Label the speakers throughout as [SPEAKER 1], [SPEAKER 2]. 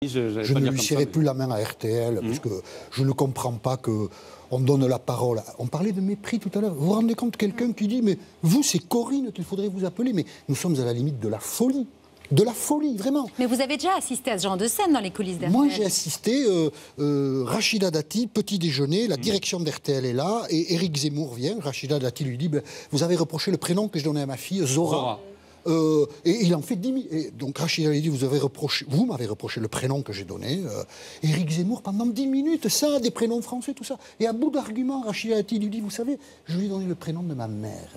[SPEAKER 1] Je ne lui serrai plus la main à RTL, parce que je ne comprends pas qu'on donne la parole. On parlait de mépris tout à l'heure. Vous vous rendez compte, quelqu'un qui dit « Mais vous, c'est Corinne qu'il faudrait vous appeler ». Mais nous sommes à la limite de la folie. De la folie, vraiment.
[SPEAKER 2] Mais vous avez déjà assisté à ce genre de scène dans les coulisses d'RTL?
[SPEAKER 1] Moi, j'ai assisté, Rachida Dati, petit déjeuner, la direction d'RTL est là, et Éric Zemmour vient. Rachida Dati lui dit « Vous avez reproché le prénom que je donnais à ma fille, Zora. » Et il en fait 10 000. Et donc Rachida lui dit, vous m'avez reproché le prénom que j'ai donné. Éric Zemmour, pendant 10 minutes, ça, des prénoms français, tout ça. Et à bout d'arguments, Rachida Dati lui dit, vous savez, je lui ai donné le prénom de ma mère.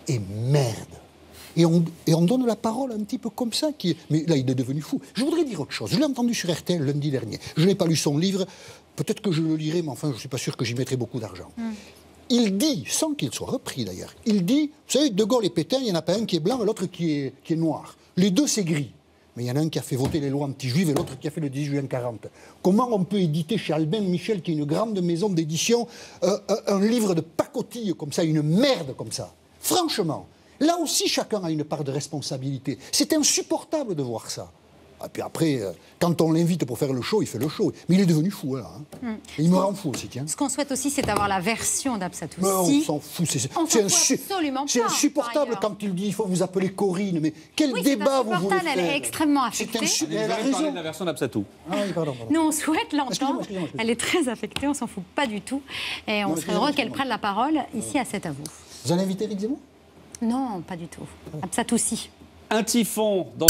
[SPEAKER 1] Et merde. Et on donne la parole un petit peu comme ça. Mais là, il est devenu fou. Je voudrais dire autre chose. Je l'ai entendu sur RTL lundi dernier. Je n'ai pas lu son livre. Peut-être que je le lirai, mais enfin, je ne suis pas sûr que j'y mettrai beaucoup d'argent. Il dit, sans qu'il soit repris d'ailleurs, il dit, vous savez, De Gaulle et Pétain, il n'y en a pas un qui est blanc et l'autre qui est noir. Les deux, c'est gris. Mais il y en a un qui a fait voter les lois anti-juives et l'autre qui a fait le 10 juin 40. Comment on peut éditer chez Albin Michel, qui est une grande maison d'édition, un livre de pacotille comme ça, une merde comme ça? Franchement, là aussi, chacun a une part de responsabilité. C'est insupportable de voir ça. Et puis après, quand on l'invite pour faire le show, il fait le show. Mais il est devenu fou, là. Hein. Et il me rend fou aussi, tiens.
[SPEAKER 2] Ce qu'on souhaite aussi, c'est d'avoir la version d'Absatoussi.
[SPEAKER 1] Mais on s'en fout. C'est insupportable quand il dit il faut vous appeler Corinne. Mais quel débat vous voulez faire?
[SPEAKER 2] Elle est extrêmement affectée.
[SPEAKER 3] Elle a raison. De la version d'Absatou.
[SPEAKER 1] Ah oui, pardon.
[SPEAKER 2] Nous, on souhaite l'entendre. Elle est très affectée, on s'en fout pas du tout. Et on serait heureux qu'elle prenne la parole. Ici, à C'est à vous.
[SPEAKER 1] Vous allez inviter Éric Zemmour?
[SPEAKER 2] Non, pas du tout. Absatoussi.
[SPEAKER 3] Un typhon dans